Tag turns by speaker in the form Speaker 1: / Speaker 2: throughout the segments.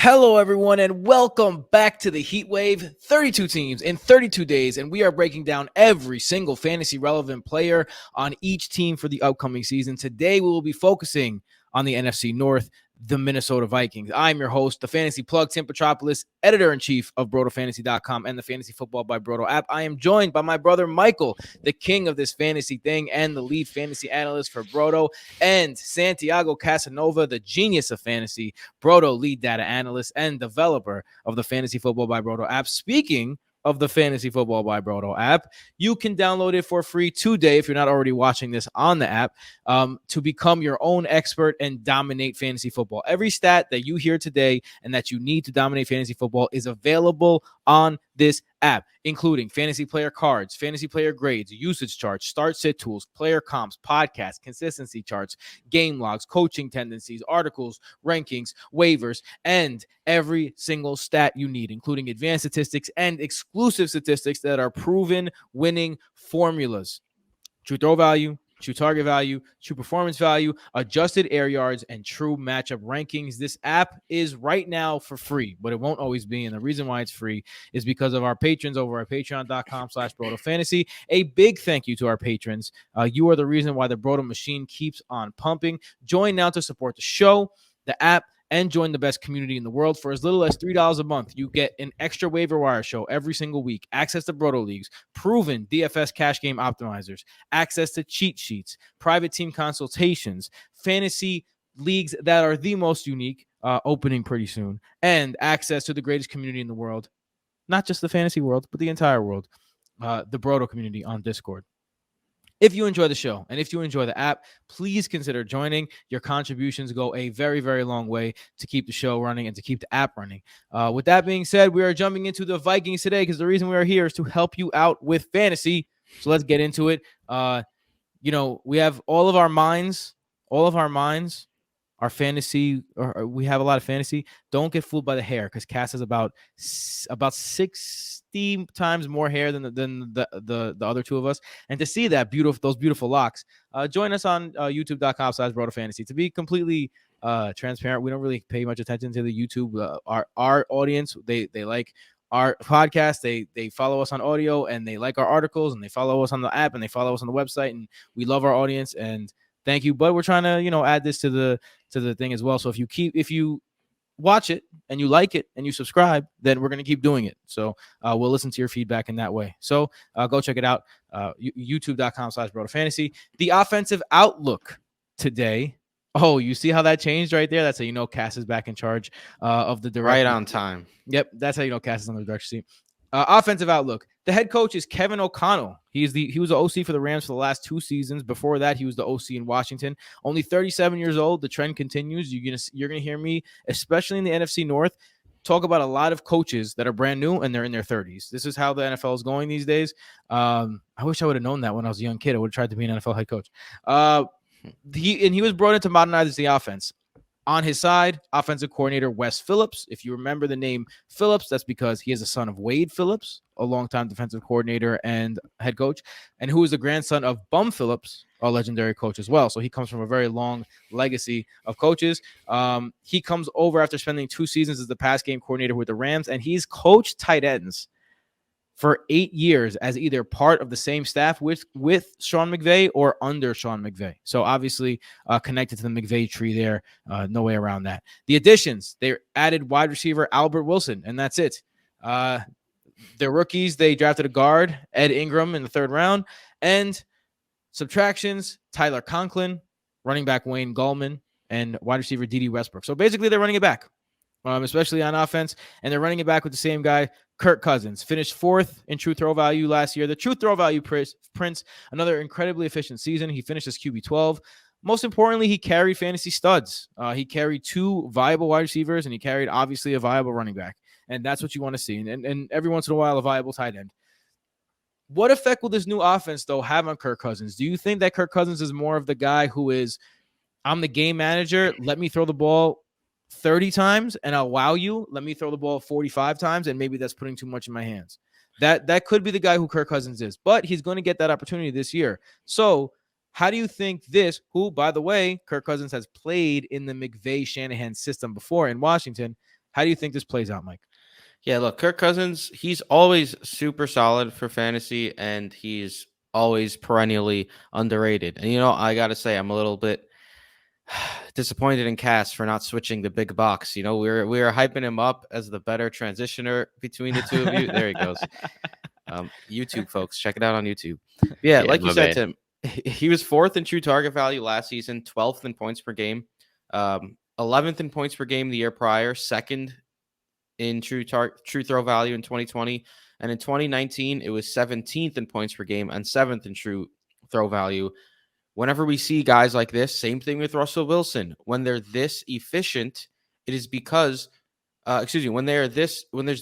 Speaker 1: Hello, everyone, and welcome back to the Heat Wave. 32 teams in 32 days, and we are breaking down every single fantasy relevant player on each team for the upcoming season. Today, we will be focusing on the NFC North, the Minnesota Vikings. I'm your host, the Fantasy Plug, Tim Petropolis, editor-in-chief of BrotoFantasy.com and the Fantasy Football by Broto app. I am joined by my brother, Michael, the king of this fantasy thing and the lead fantasy analyst for Broto, and Santiago Casanova, the genius of fantasy, Broto lead data analyst and developer of the Fantasy Football by Broto app. Speaking of the Fantasy Football by Broto app, you can download it for free today if you're not already watching this on the app, to become your own expert and dominate fantasy football. Every stat that you hear today and that you need to dominate fantasy football is available on this app, including fantasy player cards, fantasy player grades, usage charts, start sit tools, player comps, podcasts, consistency charts, game logs, coaching tendencies, articles, rankings, waivers, and every single stat you need, including advanced statistics and exclusive statistics that are proven winning formulas. True throw value, true target value, true performance value, adjusted air yards, and true matchup rankings. This app is right now for free, but it won't always be. And the reason why it's free is because of our patrons over at patreon.com/BrotoFantasy. A big thank you to our patrons. You are the reason why the Broto machine keeps on pumping. Join now to support the show, the app, and join the best community in the world. For as little as $3 a month, you get an extra waiver wire show every single week, access to BRoto Leagues, proven DFS cash game optimizers, access to cheat sheets, private team consultations, fantasy leagues that are the most unique, opening pretty soon, and access to the greatest community in the world, not just the fantasy world, but the entire world, the BRoto community on Discord. If you enjoy the show and if you enjoy the app, please consider joining. Your contributions go a very, very long way to keep the show running and to keep the app running. With that being said, we are jumping into the Vikings today because the reason we are here is to help you out with fantasy. So let's get into it. We have all of our minds, our fantasy, or we have a lot of fantasy. Don't get fooled by the hair because Cass has about 60 times more hair than the other two of us. And to see those beautiful locks, join us on youtube.com/BrotoFantasy. To be completely transparent, we don't really pay much attention to the YouTube. Our audience, they like our podcast, they follow us on audio, and they like our articles, and they follow us on the app, and they follow us on the website, and we love our audience, and thank you. But we're trying to add this to the thing as well. So if you watch it and you like it and you subscribe, then we're going to keep doing it. So we'll listen to your feedback in that way. So go check it out. youtube.com/BrotoFantasy. The offensive outlook today. Oh, you see how that changed right there? That's how you know Cass is back in charge of the direction.
Speaker 2: Right on time.
Speaker 1: Yep, that's how you know Cass is on the direction seat. Offensive outlook. The head coach is Kevin O'Connell. He was the OC for the Rams for the last 2 seasons. Before that, he was the OC in Washington. Only 37 years old. The trend continues. You're gonna hear me, especially in the NFC North, talk about a lot of coaches that are brand new and they're in their 30s. This is how the NFL is going these days. I wish I would have known that when I was a young kid. I would have tried to be an NFL head coach. He was brought in to modernize the offense. On his side, offensive coordinator Wes Phillips. If you remember the name Phillips, that's because he is the son of Wade Phillips, a longtime defensive coordinator and head coach, and who is the grandson of Bum Phillips, a legendary coach as well. So he comes from a very long legacy of coaches. He comes over after spending 2 seasons as the pass game coordinator with the Rams, and he's coached tight ends for 8 years as either part of the same staff with Sean McVay or under Sean McVay. So obviously connected to the McVay tree there. No way around that. The additions, they added wide receiver Albert Wilson, and that's it. Their rookies, they drafted a guard, Ed Ingram, in the 3rd round. And subtractions, Tyler Conklin, running back Wayne Gallman, and wide receiver Dede Westbrook. So basically they're running it back. Especially on offense, and they're running it back with the same guy, Kirk Cousins. Finished 4th in true throw value last year. The true throw value prints another incredibly efficient season. He finished as QB12. Most importantly, he carried fantasy studs. He carried 2 viable wide receivers, and he carried, obviously, a viable running back. And that's what you want to see. And every once in a while, a viable tight end. What effect will this new offense, though, have on Kirk Cousins? Do you think that Kirk Cousins is more of the guy who is, I'm the game manager, let me throw the ball 30 times and I'll wow you. Let me throw the ball 45 times and maybe that's putting too much in my hands. That could be the guy who Kirk Cousins is, but he's going to get that opportunity this year. So how do you think this, who, by the way, Kirk Cousins has played in the McVay-Shanahan system before in Washington, How do you think this plays out, Mike?
Speaker 2: Yeah, look, Kirk Cousins, he's always super solid for fantasy, and he's always perennially underrated. And, I got to say, I'm a little bit disappointed in Cass for not switching the big box. We were hyping him up as the better transitioner between the two of you. There he goes. YouTube, folks, check it out on YouTube. Yeah, like you said, Tim, he was 4th in true target value last season, 12th in points per game, 11th in points per game the year prior, 2nd in true throw value in 2020, and in 2019 it was 17th in points per game and 7th in true throw value. Whenever we see guys like this, same thing with Russell Wilson, when they're this efficient, it is because when there's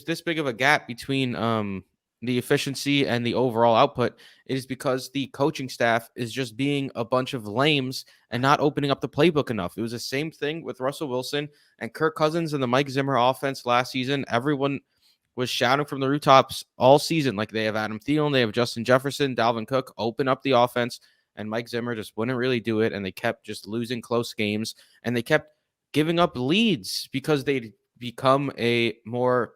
Speaker 2: this big of a gap between the efficiency and the overall output, it is because the coaching staff is just being a bunch of lames and not opening up the playbook enough. It was the same thing with Russell Wilson and Kirk Cousins and the Mike Zimmer offense last season. Everyone was shouting from the rooftops all season, like they have Adam Thielen, they have Justin Jefferson, Dalvin Cook, open up the offense, and Mike Zimmer just wouldn't really do it, and they kept just losing close games, and they kept giving up leads because they'd become a more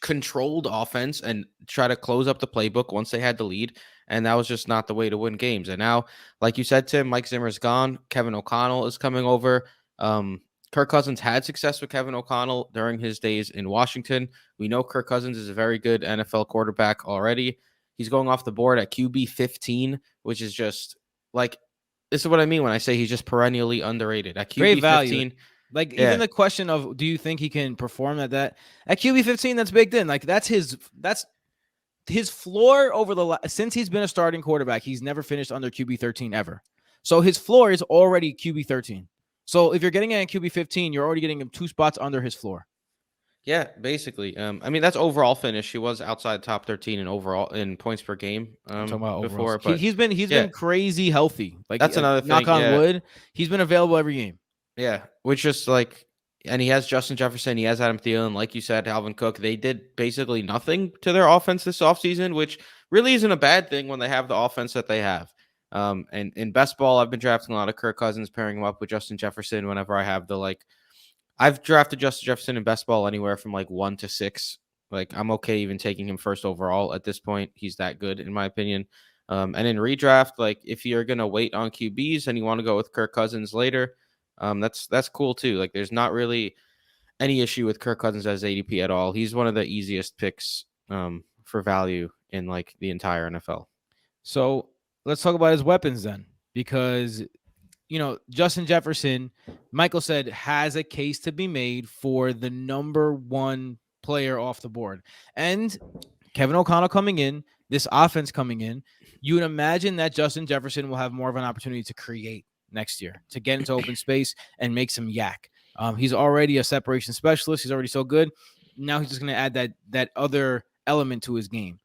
Speaker 2: controlled offense and try to close up the playbook once they had the lead, and that was just not the way to win games. And now, like you said, Tim, Mike Zimmer's gone. Kevin O'Connell is coming over. Kirk Cousins had success with Kevin O'Connell during his days in Washington. We know Kirk Cousins is a very good NFL quarterback already. He's going off the board at QB 15, which is just like, this is what I mean when I say he's just perennially underrated. At QB 15,
Speaker 1: like, even the question of, do you think he can perform at QB 15? That's baked in. Like, that's his floor over since he's been a starting quarterback. He's never finished under QB 13 ever. So his floor is already QB 13. So if you're getting at QB 15, you're already getting him 2 spots under his floor.
Speaker 2: Yeah, basically. I mean, that's overall finish. He was outside top 13 in overall in points per game before. But
Speaker 1: he's been crazy healthy. Like,
Speaker 2: that's another thing.
Speaker 1: Knock on wood. He's been available every game.
Speaker 2: Yeah, which is like, and he has Justin Jefferson, he has Adam Thielen, like you said, Dalvin Cook. They did basically nothing to their offense this offseason, which really isn't a bad thing when they have the offense that they have. And in best ball, I've been drafting a lot of Kirk Cousins, pairing him up with Justin Jefferson whenever I have I've drafted Justin Jefferson in best ball anywhere from 1 to 6. Like, I'm okay even taking him first overall at this point. He's that good, in my opinion. And in redraft, if you're going to wait on QBs and you want to go with Kirk Cousins later, that's cool too. Like, there's not really any issue with Kirk Cousins as ADP at all. He's one of the easiest picks for value in the entire NFL.
Speaker 1: So let's talk about his weapons then, because Justin Jefferson, Michael said, has a case to be made for the number 1 player off the board. And Kevin O'Connell coming in, this offense coming in, you would imagine that Justin Jefferson will have more of an opportunity to create next year, to get into open space and make some yak. He's already a separation specialist. He's already so good. Now he's just going to add that other element to his game.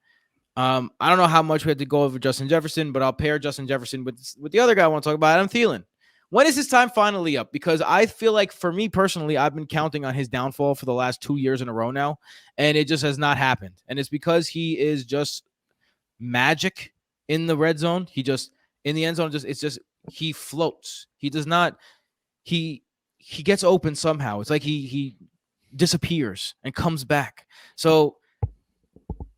Speaker 1: I don't know how much we had to go over Justin Jefferson, but I'll pair Justin Jefferson with the other guy I want to talk about, Adam Thielen. When is his time finally up? Because I feel like, for me personally, I've been counting on his downfall for the last 2 years in a row now, and it just has not happened. And it's because he is just magic in the red zone. He just, in the end zone, he floats. He does not, he gets open somehow. It's like he disappears and comes back. So,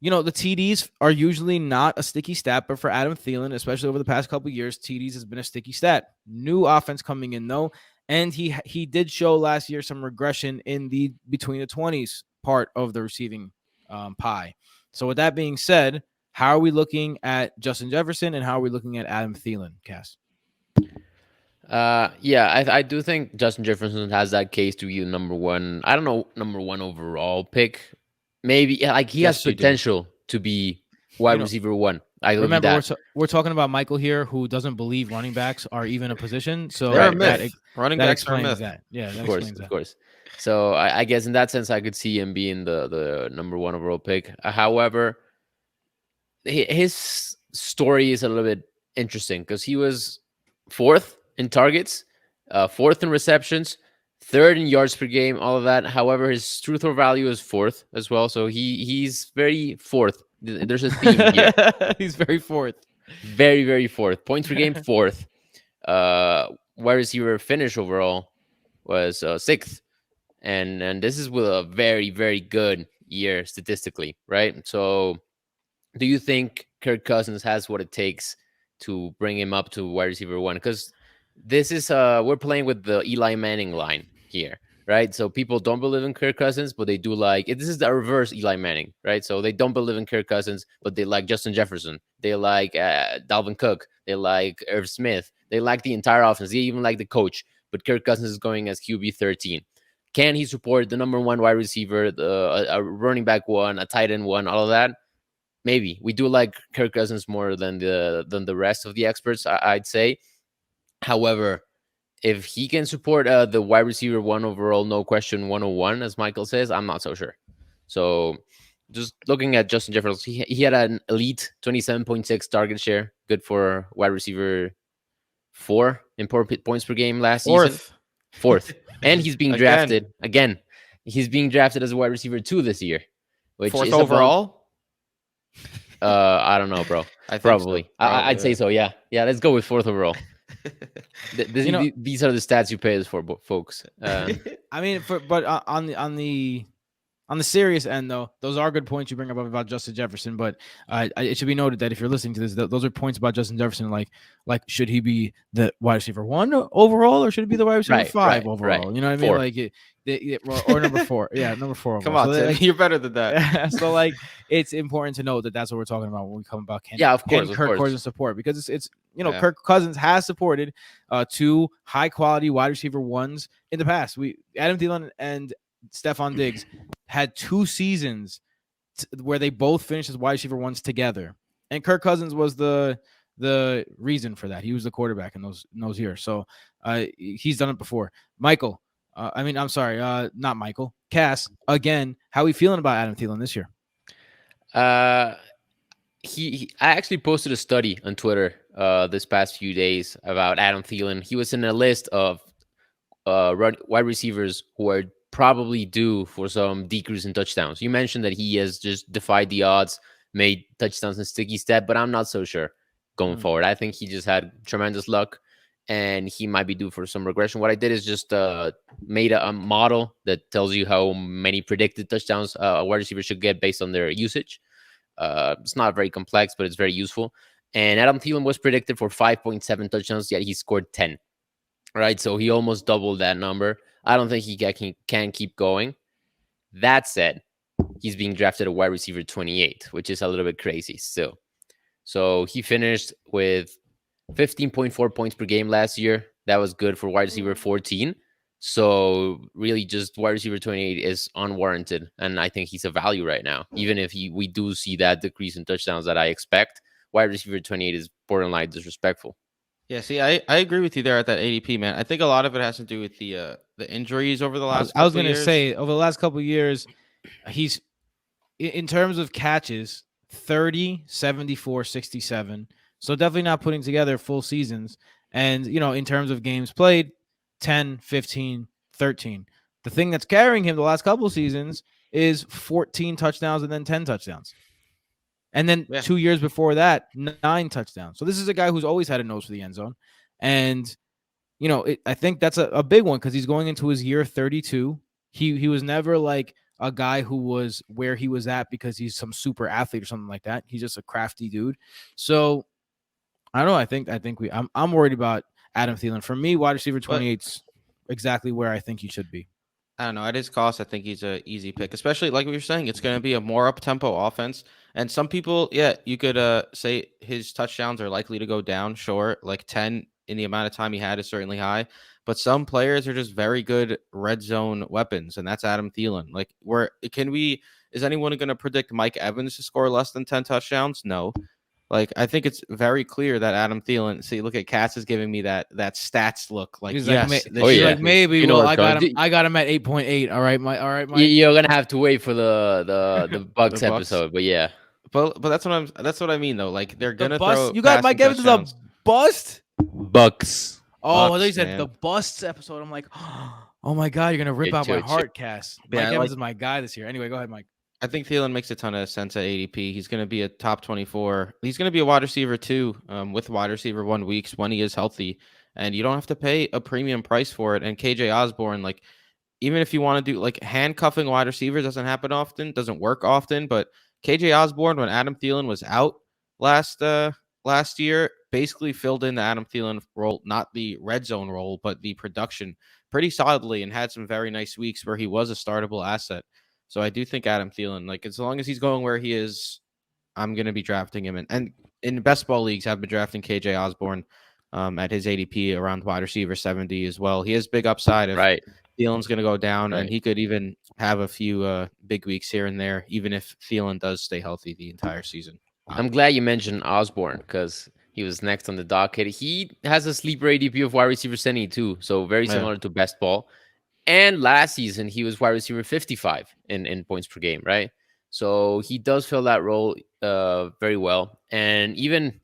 Speaker 1: the TDs are usually not a sticky stat, but for Adam Thielen, especially over the past couple of years, TDs has been a sticky stat. New offense coming in, though, and he did show last year some regression in the between the 20s part of the receiving pie. So with that being said, how are we looking at Justin Jefferson and how are we looking at Adam Thielen, Cass?
Speaker 3: I do think Justin Jefferson has that case to be the number 1. I don't know, number 1 overall pick. Maybe he has potential to be wide receiver 1. I
Speaker 1: remember we're talking about Michael here, who doesn't believe running backs are even a position. So
Speaker 2: running backs are a myth.
Speaker 1: That. Yeah, that
Speaker 3: of course. So I guess in that sense, I could see him being the number 1 overall pick. However, his story is a little bit interesting because he was 4th in targets, 4th in receptions, 3rd in yards per game, all of that. However, his true throw value is 4th as well. So he's very 4th. There's a theme here.
Speaker 1: He's very 4th.
Speaker 3: Very, very 4th. Points per game, 4th. Wide receiver finish overall was 6th. and this is with a very, very good year statistically, right? So do you think Kirk Cousins has what it takes to bring him up to wide receiver one? Because this is we're playing with the Eli Manning line here, right? So people don't believe in Kirk Cousins, but they do like this is the reverse Eli Manning, right? So they don't believe in Kirk Cousins, but they like Justin Jefferson, they like Dalvin Cook, they like Irv Smith, they like the entire offense, they even like the coach. But Kirk Cousins is going as QB 13. Can he support the number one wide receiver, a running back one, a tight end one, all of that? Maybe we do like Kirk Cousins more than the rest of the experts, I'd say. However, if he can support the wide receiver one overall, no question 101, as Michael says, I'm not so sure. So just looking at Justin Jefferson, he had an elite 27.6 target share, good for wide receiver 4 in points per game last season. Fourth. And he's being drafted again. He's being drafted as a wide receiver 2 this year, which
Speaker 2: 4th
Speaker 3: is
Speaker 2: overall.
Speaker 3: I don't know, bro. Probably.
Speaker 2: So.
Speaker 3: I'd say so. Yeah. Let's go with 4th overall. These are the stats you pay us for, folks.
Speaker 1: I mean, but on the serious end, though, those are good points you bring up about Justin Jefferson. But it should be noted that if you're listening to this, those are points about Justin Jefferson. Like should he be the wide receiver 1 overall, or should he be the wide receiver 5 overall?
Speaker 3: Right.
Speaker 1: You know what I mean? Or number 4. Yeah, number 4.
Speaker 2: Come on, Tim, you're better than that.
Speaker 1: So it's important to know that that's what we're talking about when we come about. Kirk Cousins support, because it's Kirk Cousins has supported 2 high quality wide receiver 1s in the past. Adam Thielen and Stephon Diggs had 2 seasons where they both finished as wide receiver 1s together, and Kirk Cousins was the reason for that. He was the quarterback in those years, so he's done it before. Michael, not Michael. Cass, again, how are we feeling about Adam Thielen this year?
Speaker 3: I actually posted a study on Twitter this past few days about Adam Thielen. He was in a list of wide receivers who are probably due for some decrease in touchdowns. You mentioned that he has just defied the odds, made touchdowns in sticky step, but I'm not so sure going forward. I think he just had tremendous luck, and he might be due for some regression. What I did is just made a model that tells you how many predicted touchdowns a wide receiver should get based on their usage. It's not very complex, but it's very useful. And Adam Thielen was predicted for 5.7 touchdowns, yet he scored 10. Right, so he almost doubled that number. I don't think he can keep going. That said, he's being drafted at wide receiver 28, which is a little bit crazy still. So he finished with 15.4 points per game last year. That was good for wide receiver 14. So really just wide receiver 28 is unwarranted. And I think he's a value right now. Even if we do see that decrease in touchdowns that I expect, wide receiver 28 is borderline disrespectful.
Speaker 2: Yeah, see, I agree with you there at that ADP, man. I think a lot of it has to do with the injuries over the last
Speaker 1: I was going to say, over the last couple of years, he's, in terms of catches, 30, 74, 67. So definitely not putting together full seasons. And, in terms of games played, 10, 15, 13. The thing that's carrying him the last couple of seasons is 14 touchdowns and then 10 touchdowns. And then 2 years before that, 9 touchdowns. So this is a guy who's always had a nose for the end zone. And, I think that's a big one because he's going into his year 32. He was never like a guy who was where he was at because he's some super athlete or something like that. He's just a crafty dude. So I don't know. I think I'm worried about Adam Thielen. For me, wide receiver 28's exactly where I think he should be.
Speaker 2: I don't know. At his cost, I think he's an easy pick, especially like we were saying, it's going to be a more up-tempo offense. And some people, you could say his touchdowns are likely to go down. Sure, like 10 in the amount of time he had is certainly high. But some players are just very good red zone weapons, and that's Adam Thielen. Like, is anyone going to predict Mike Evans to score less than 10 touchdowns? No. Like, I think it's very clear that Adam Thielen. See, look at Cass is giving me that stats look. Like,
Speaker 1: he's
Speaker 2: yes,
Speaker 1: like maybe. Well, I got him at 8.8. All right, Mike.
Speaker 3: You're gonna have to wait for the Bucks episode, but yeah.
Speaker 2: But that's what I mean though. Like they're gonna throw.
Speaker 1: You got Mike Evans as a bust.
Speaker 3: Bucks.
Speaker 1: Oh, I thought you said the busts episode. I'm like, oh my god, you're gonna rip out my heart, Cass. Mike Evans is my guy this year. Anyway, go ahead, Mike.
Speaker 2: I think Thielen makes a ton of sense at ADP. He's going to be a top 24. He's going to be a wide receiver too, with wide receiver 1 weeks when he is healthy, and you don't have to pay a premium price for it. And KJ Osborne, like even if you want to do like handcuffing wide receivers doesn't work often, but KJ Osborne, when Adam Thielen was out last year, basically filled in the Adam Thielen role, not the red zone role, but the production pretty solidly, and had some very nice weeks where he was a startable asset. So I do think Adam Thielen, like as long as he's going where he is, I'm going to be drafting him. And in best ball leagues, I've been drafting KJ Osborne at his ADP around wide receiver 70 as well. He has big upside if Thielen's going to go down, and he could even have a few big weeks here and there, even if Thielen does stay healthy the entire season.
Speaker 3: I'm glad you mentioned Osborne because he was next on the docket. He has a sleeper ADP of wide receiver 72, so very similar to best ball. And last season, he was wide receiver 55 in points per game, right? So he does fill that role very well. And even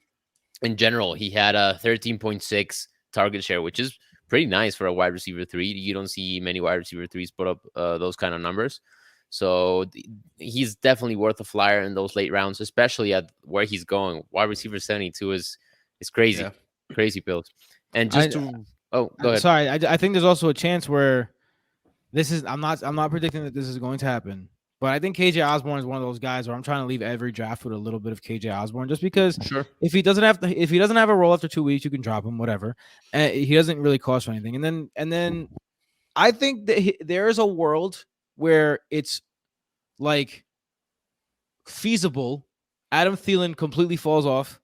Speaker 3: in general, he had a 13.6 target share, which is pretty nice for a wide receiver 3. You don't see many wide receiver 3s put up those kind of numbers. So he's definitely worth a flyer in those late rounds, especially at where he's going. Wide receiver 72 is crazy, crazy pills. And just go ahead.
Speaker 1: Sorry, I think there's also a chance where I'm not predicting that this is going to happen, but I think KJ Osborne is one of those guys where I'm trying to leave every draft with a little bit of KJ Osborne, just because if he doesn't have a role after 2 weeks, you can drop him, whatever. He doesn't really cost for anything. And then I think that there is a world where it's like feasible. Adam Thielen completely falls off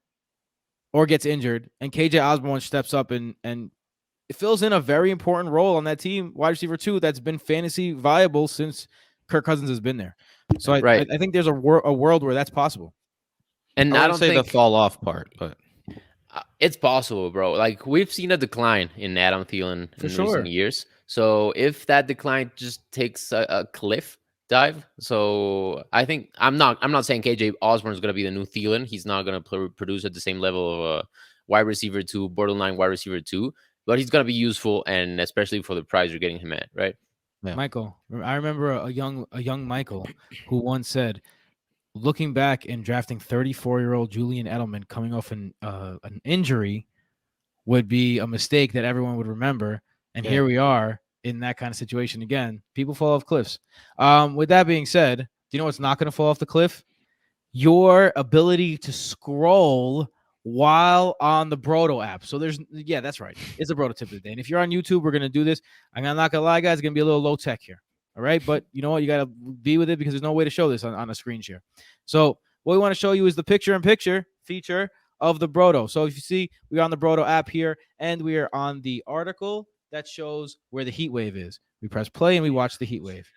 Speaker 1: or gets injured, and KJ Osborne steps up and it fills in a very important role on that team, wide receiver 2, that's been fantasy viable since Kirk Cousins has been there. So I think there's a world where that's possible.
Speaker 3: And I don't
Speaker 2: say
Speaker 3: think
Speaker 2: the fall off part, but
Speaker 3: it's possible, bro. Like we've seen a decline in Adam Thielen in recent years. So if that decline just takes a cliff dive, so I think I'm not saying KJ Osborne is going to be the new Thielen. He's not going to produce at the same level of wide receiver 2, borderline wide receiver 2. But he's going to be useful, and especially for the price you're getting him at, right?
Speaker 1: Yeah. Michael, I remember a young Michael who once said, looking back and drafting 34-year-old Julian Edelman coming off an injury would be a mistake that everyone would remember. And here we are in that kind of situation again. People fall off cliffs. With that being said, do you know what's not going to fall off the cliff? Your ability to scroll while on the BRoto app. So that's right. It's a BRoto tip of the day. And if you're on YouTube, we're going to do this. I'm not going to lie, guys. It's going to be a little low tech here. All right. But you know what? You got to be with it because there's no way to show this on a screen share. So what we want to show you is the picture-in-picture feature of the BRoto. So if you see, we're on the BRoto app here, and we are on the article that shows where the heat wave is. We press play and we watch the heat wave.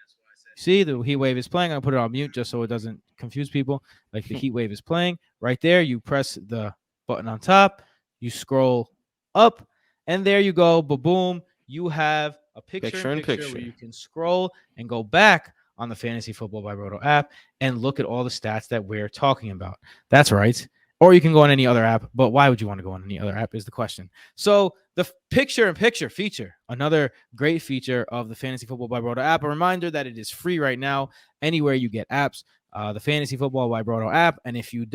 Speaker 1: See, the heat wave is playing. I'm going to put it on mute just so it doesn't confuse people. Like the heat wave is playing right there. You press the button on top, you scroll up, and there you go. Boom. You have a picture-in-picture where you can scroll and go back on the Fantasy Football by BRoto app and look at all the stats that we're talking about. That's right. Or you can go on any other app, but why would you want to go on any other app is the question. So the picture-in-picture feature, another great feature of the Fantasy Football by BRoto app. A reminder that it is free right now anywhere you get apps, the Fantasy Football by BRoto app. And if you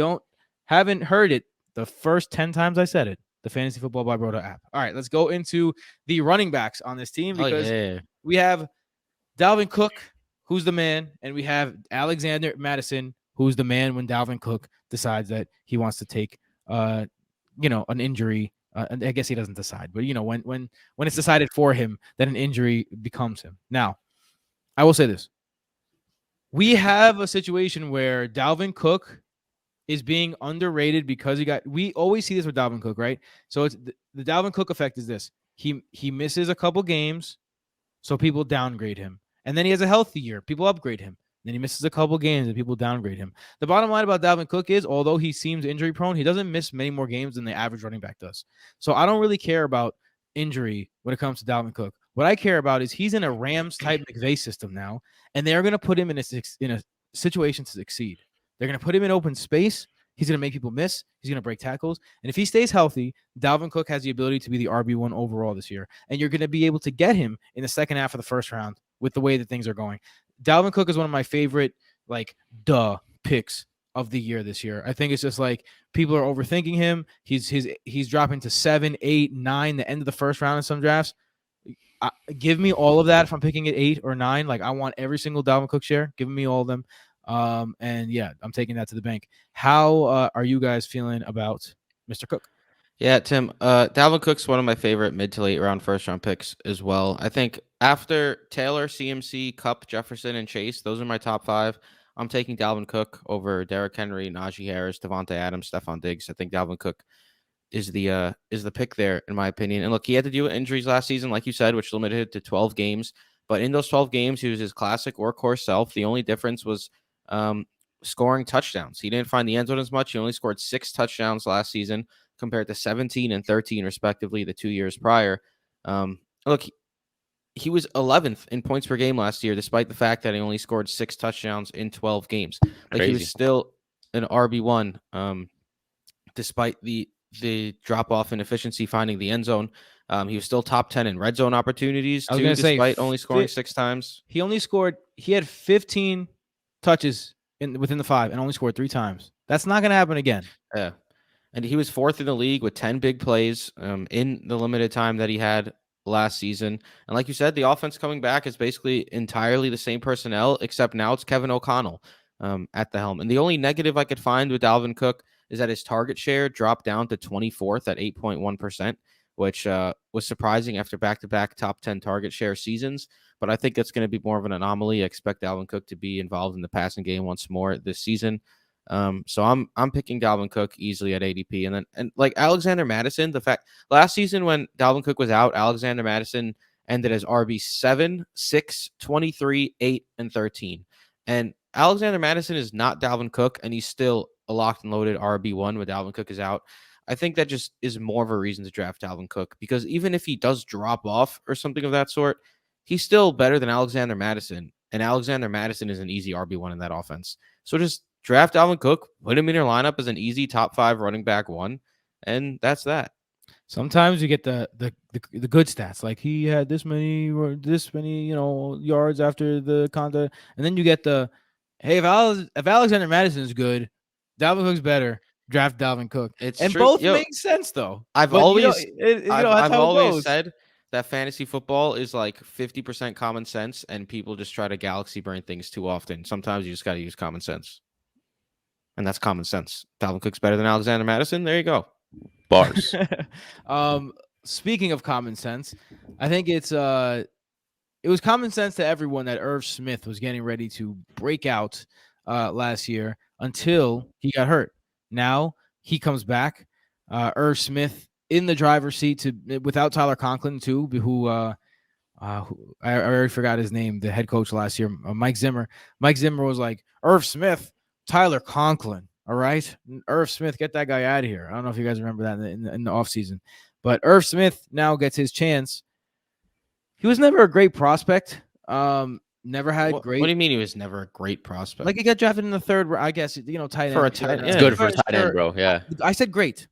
Speaker 1: haven't heard it the first 10 times I said it, the Fantasy Football by BRoto app. All right, let's go into the running backs on this team because we have Dalvin Cook, who's the man, and we have Alexander Madison, who's the man when Dalvin Cook decides that he wants to take, an injury. I guess he doesn't decide, but when it's decided for him that an injury becomes him. Now, I will say this: we have a situation where Dalvin Cook is being underrated because we always see this with Dalvin Cook, right? So it's the Dalvin Cook effect is this. He misses a couple games, so people downgrade him. And then he has a healthy year. People upgrade him. Then he misses a couple games and people downgrade him. The bottom line about Dalvin Cook is, although he seems injury prone, he doesn't miss many more games than the average running back does. So I don't really care about injury when it comes to Dalvin Cook. What I care about is he's in a Rams-type McVay system now, and they're going to put him in a situation to succeed. They're going to put him in open space. He's going to make people miss. He's going to break tackles. And if he stays healthy, Dalvin Cook has the ability to be the RB1 overall this year. And you're going to be able to get him in the second half of the first round with the way that things are going. Dalvin Cook is one of my favorite, picks of the year this year. I think it's just like people are overthinking him. He's dropping to 7, 8, 9, the end of the first round in some drafts. Give me all of that if I'm picking at 8 or 9. Like I want every single Dalvin Cook share. Give me all of them. And yeah, I'm taking that to the bank. How are you guys feeling about Mr. Cook?
Speaker 2: Yeah, Tim. Dalvin Cook's one of my favorite mid to late round first round picks as well. I think after Taylor, CMC, Cup, Jefferson, and Chase, those are my top 5. I'm taking Dalvin Cook over Derrick Henry, Najee Harris, Devontae Adams, Stephon Diggs. I think Dalvin Cook is the pick there in my opinion. And look, he had to deal with injuries last season, like you said, which limited it to 12 games. But in those 12 games, he was his classic workhorse self. The only difference was scoring touchdowns. He didn't find the end zone as much. He only scored 6 touchdowns last season compared to 17 and 13 respectively the 2 years prior. Look, he was 11th in points per game last year, despite the fact that he only scored 6 touchdowns in 12 games. Like
Speaker 3: Crazy.
Speaker 2: he was still an RB1, despite the drop off in efficiency finding the end zone. He was still top 10 in red zone opportunities too, despite only scoring 6 times.
Speaker 1: He had 15 touches within the 5 and only scored 3 times. That's not going to happen again.
Speaker 2: Yeah. And he was 4th in the league with 10 big plays in the limited time that he had last season. And like you said, the offense coming back is basically entirely the same personnel, except now it's Kevin O'Connell at the helm. And the only negative I could find with Dalvin Cook is that his target share dropped down to 24th at 8.1%, which was surprising after back-to-back top 10 target share seasons. But I think that's going to be more of an anomaly. I expect Dalvin Cook to be involved in the passing game once more this season. So I'm picking Dalvin Cook easily at ADP. And like Alexander Mattison, the fact last season when Dalvin Cook was out, Alexander Mattison ended as RB 7, 6, 23, 8, and 13. And Alexander Mattison is not Dalvin Cook, and he's still a locked and loaded RB1 when Dalvin Cook is out. I think that just is more of a reason to draft Dalvin Cook, because even if he does drop off or something of that sort, he's still better than Alexander Mattison. And Alexander Mattison is an easy RB1 in that offense. So just draft Dalvin Cook, put him in your lineup as an easy top 5 running back 1, and that's that.
Speaker 1: Sometimes you get the good stats, like he had this many yards after the contact, and then you get the hey, if Alexander Madison is good, Dalvin Cook's better. Draft Dalvin Cook.
Speaker 2: It's
Speaker 1: and
Speaker 2: true.
Speaker 1: both make sense though.
Speaker 2: I've
Speaker 1: But,
Speaker 2: always
Speaker 1: I've
Speaker 2: always said that fantasy football is like 50% common sense, and people just try to galaxy brain things too often. Sometimes you just got to use common sense. And that's common sense. Dalvin Cook's better than Alexander Mattison. There you go.
Speaker 3: Bars.
Speaker 1: Speaking of common sense, I think it was common sense to everyone that Irv Smith was getting ready to break out last year until he got hurt. Now he comes back. Irv Smith in the driver's seat without Tyler Conklin too, who I already forgot his name, the head coach last year, Mike Zimmer. Mike Zimmer was like, Irv Smith, Tyler Conklin. All right. Irv Smith, get that guy out of here. I don't know if you guys remember that in the offseason. But Irv Smith now gets his chance. He was never a great prospect. Never had great.
Speaker 2: What do you mean he was never a great prospect?
Speaker 1: Like he got drafted in the 3rd, I guess, tight end.
Speaker 2: For a tight end.
Speaker 3: It's good for a tight end, bro. Yeah.
Speaker 1: I said great.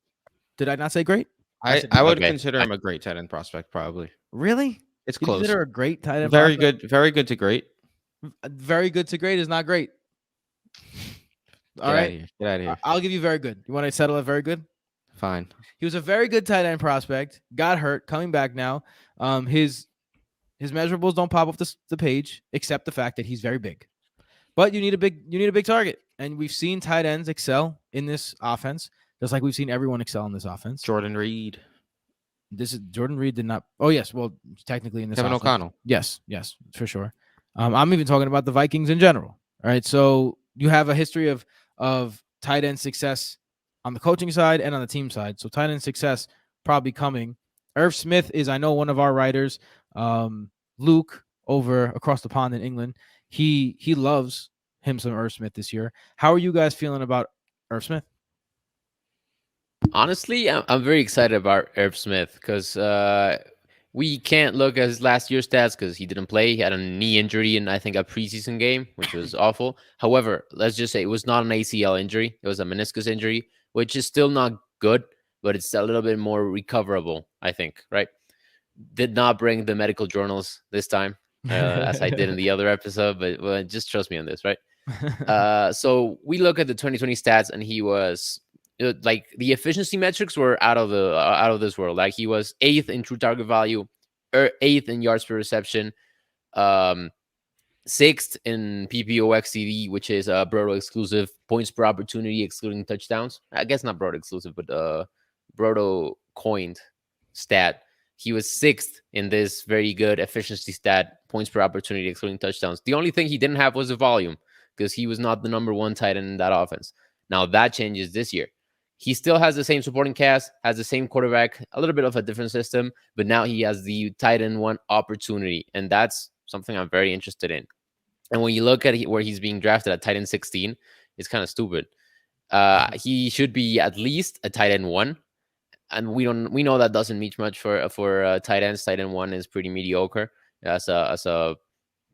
Speaker 1: Did I not say great?
Speaker 2: I would consider him a great tight end prospect, probably.
Speaker 1: Really?
Speaker 2: It's
Speaker 1: You
Speaker 2: close.
Speaker 1: consider a great tight end
Speaker 2: Very
Speaker 1: prospect?
Speaker 2: good. Very good to great.
Speaker 1: Very good to great is not great. All right.
Speaker 2: Get out of here.
Speaker 1: I'll give you very good. You want to settle at very good?
Speaker 2: Fine.
Speaker 1: He was a very good tight end prospect. Got hurt. Coming back now. His measurables don't pop off the page, except the fact that he's very big. But you need a big target, and we've seen tight ends excel in this offense, just like we've seen everyone excel in this offense.
Speaker 2: Jordan Reed.
Speaker 1: Jordan Reed did not. Oh yes, well technically in this
Speaker 2: Kevin
Speaker 1: offense.
Speaker 2: O'Connell.
Speaker 1: Yes, for sure. I'm even talking about the Vikings in general. All right, so you have a history of tight end success on the coaching side and on the team side. So tight end success probably coming. Irv Smith is, I know, one of our writers, Luke over across the pond in England. He loves him some Irv Smith this year. How are you guys feeling about Irv Smith?
Speaker 3: Honestly, I'm very excited about Irv Smith because we can't look at his last year's stats because he didn't play. He had a knee injury in, I think, a preseason game, which was awful. However, let's just say it was not an ACL injury. It was a meniscus injury, which is still not good, but it's a little bit more recoverable, I think, right? Did not bring the medical journals this time, as I did in the other episode, but just trust me on this, right? So we look at the 2020 stats, and he was like the efficiency metrics were out of this world. Like he was 8th in true target value, 8th in yards per reception, 6th in PPOXCD, which is BRoto exclusive, points per opportunity excluding touchdowns. I guess not BRoto exclusive, but BRoto coined stat. He was 6th in this very good efficiency stat, points per opportunity excluding touchdowns. The only thing he didn't have was the volume, because he was not the number 1 tight end in that offense. Now that changes this year. He still has the same supporting cast, has the same quarterback, a little bit of a different system, but now he has the tight end 1 opportunity, and that's something I'm very interested in. And when you look at where he's being drafted at tight end 16, it's kind of stupid. He should be at least a tight end 1. And we know that doesn't mean much for tight ends. Tight end 1 is pretty mediocre as a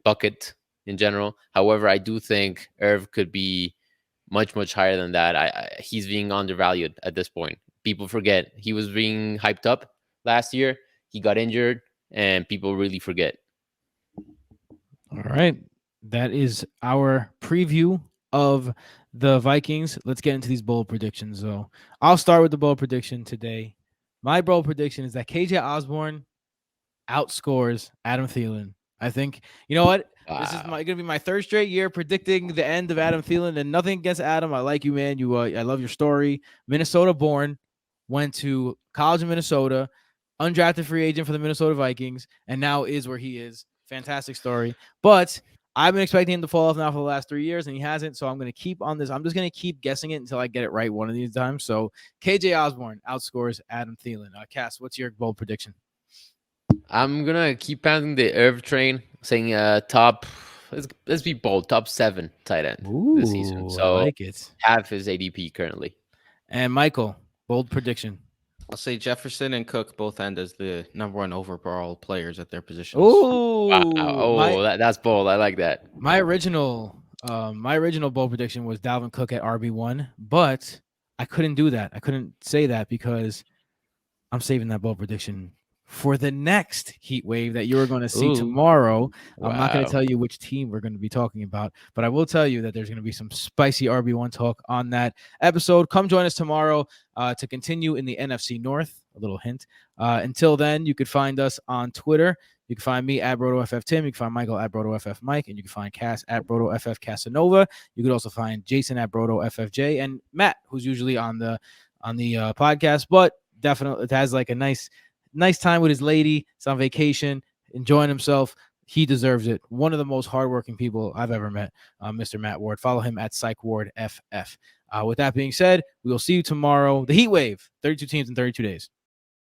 Speaker 3: bucket in general. However, I do think Irv could be much higher than that. He's being undervalued at this point. People forget he was being hyped up last year. He got injured, and people really forget.
Speaker 1: All right, that is our preview of the Vikings. Let's get into these bold predictions, though. I'll start with the bold prediction today. My bold prediction is that KJ Osborne outscores Adam Thielen. I think, you know what? Wow. This is going to be my 3rd straight year predicting the end of Adam Thielen, and nothing against Adam. I like you, man. I love your story. Minnesota born, went to college in Minnesota, undrafted free agent for the Minnesota Vikings, and now is where he is. Fantastic story. But I've been expecting him to fall off now for the last 3 years, and he hasn't. So I'm going to keep on this. I'm just going to keep guessing it until I get it right one of these times. So KJ Osborne outscores Adam Thielen. Cass, what's your bold prediction?
Speaker 3: I'm going to keep pounding the Irv train, saying top, let's be bold, top 7 tight end this season. So
Speaker 1: I like it.
Speaker 3: Half his ADP currently.
Speaker 1: And Michael, bold prediction.
Speaker 2: I'll say Jefferson and Cook both end as the number 1 overall players at their positions.
Speaker 1: Oh,
Speaker 3: wow. That's bold. I like that.
Speaker 1: My original bold prediction was Dalvin Cook at RB1, but I couldn't do that. I couldn't say that because I'm saving that bold prediction for the next heat wave that you're going to see tomorrow. Wow. I'm not going to tell you which team we're going to be talking about, but I will tell you that there's going to be some spicy RB1 talk on that episode. Come join us tomorrow to continue in the NFC North. A little hint. Until then, you could find us on Twitter. You can find me at BrotoFFTim. You can find Michael at BrotoFFMike, and you can find Cass at BrotoFFCasanova. You could also find Jason at BrotoFFJ and Matt, who's usually on the podcast, but definitely it has like a nice time with his lady. He's on vacation, enjoying himself. He deserves it. One of the most hardworking people I've ever met, Mr. Matt Ward. Follow him at PsychWardFF. With that being said, we will see you tomorrow. The Heat Wave, 32 teams in 32 days.